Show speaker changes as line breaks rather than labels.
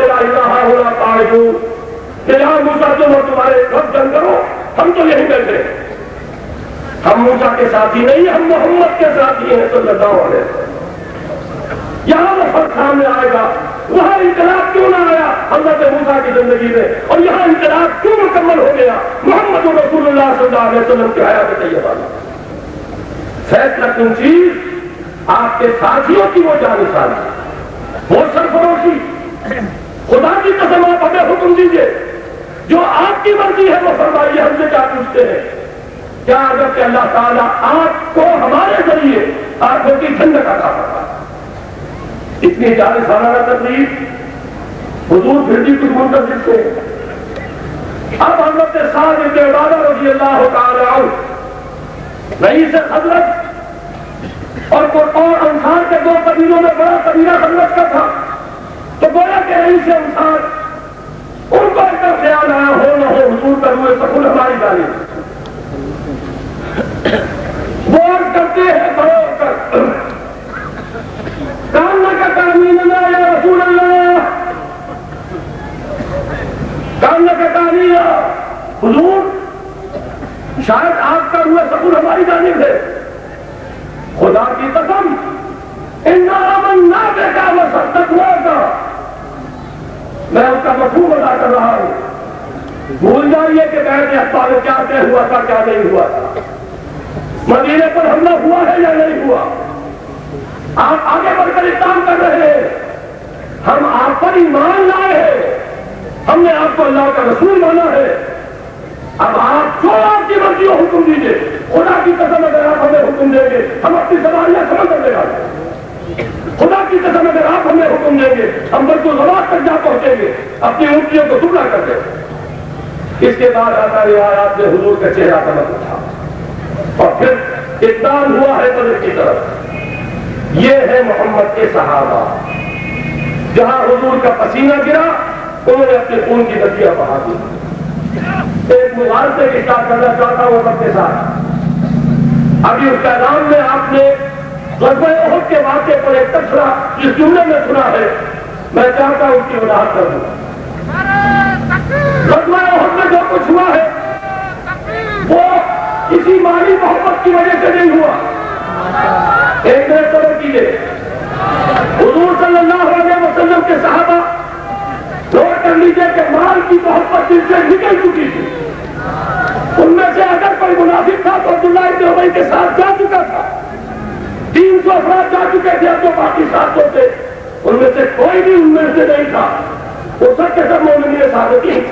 لا الہ الا قاعدون کہ یا موسیٰ تم اور تمہارے رب جنگ کرو، ہم تو یہیں بیٹھے ہیں۔ ہم موسیٰ کے ساتھی نہیں، ہم محمد کے ساتھی ہیں صلی اللہ علیہ وسلم۔ یہاں وہ فرق سامنے آئے گا، وہاں انقلاب کیوں نہ آیا حضرت موسیٰ کی زندگی میں، اور یہاں انقلاب کیوں مکمل ہو گیا محمد رسول اللہ صلی اللہ علیہ وسلم کی حیات طیبہ میں۔ فیصلہ کن چیز آپ کے ساتھیوں کی وہ جانسازی، وہ سرفروشی، خدا کی قسم آپ ہمیں حکم دیجئے، جو آپ کی مرضی ہے وہ فرمائیے، ہم سے کیا پوچھتے ہیں؟ کیا اگر کہ اللہ تعالیٰ آپ کو ہمارے ذریعے آنکھوں کی ٹھنڈک عطا فرمائے؟ اتنی جانسانہ تقریب حضور پھر بھی کچھ منتظر تھے۔ اب حضرت سعد بن عبادہ رضی اللہ تعالی عنہ رئیس خزرج اور انصار کے دو قبیلوں میں بڑا قبیلہ خزرج کا تھا، تو گویا کہ رئیس انصار ان کو ایک خیال آیا ہو نہ ہو حضور کا روح سکون ہماری جانب وہ عرض کرتے ہیں بڑے کر کام نہ کا تعمیر یا رسول اللہ، کام نہ کا تعمیر حضور، شاید آپ کا روح سکون ہماری جانب ہے۔ خدا کی قسم انا آمنا بک وصدقناک، میں اس کا مفہوم ادا کر رہا ہوں، بھول جائیے کہ بیعت عقبہ میں کیا طے ہوا تھا کیا نہیں ہوا تھا، مدینے پر حملہ ہوا ہے یا نہیں ہوا، آپ آگے بڑھ کر اقدام کر رہے ہیں، ہم آپ پر ایمان لائے ہیں، ہم نے آپ کو اللہ کا رسول مانا ہے، اب آپ جو آپ کی مرضی ہو حکم دیجیے۔ خدا کی قسم اگر آپ ہمیں حکم دیں گے ہم اپنی سواریاں سمندر میں ڈالیں گے، خدا کی قسم اگر آپ ہمیں حکم دیں گے ہم بالکل تک جا پہنچیں گے، اپنی اونٹیوں کو ٹکڑا کر دیں۔ اس کے بعد آتا روایات میں حضور کا چہرہ چمک اٹھا اور پھر اقدام ہوا ہے بدر کی طرف۔ یہ ہے محمد کے صحابہ، جہاں حضور کا پسینہ گرا انہوں نے اپنے خون کی ندیاں بہا دی۔ ایک مبارکے کی اسٹارٹ کرنا چاہتا ہوں سب کے ساتھ۔ ابھی اس پیغام میں آپ نے غزوہ احد کے واقعے پر ایک تبصرہ اس جملے میں سنا ہے، میں چاہتا ہوں اس کی وضاحت کر دوں۔ غزوہ احد میں جو کچھ ہوا ہے وہ کسی مالی محبت کی وجہ سے نہیں ہوا۔ ایک منٹ صبر کیجیے، حضور صلی اللہ علیہ وسلم کے صحابہ نوٹ کر لیجیے کہ مال کی محبت دل سے نکل چکی تھی۔ ان میں سے اگر کوئی منافق تھا تو عبداللہ ابن ابی کے ساتھ جا چکا تھا، 300 افراد جا چکے تھے، اب جو باقی 700 تھے ان میں سے کوئی بھی ان میں سے نہیں تھا، وہ سب کے سب مومنین صادقین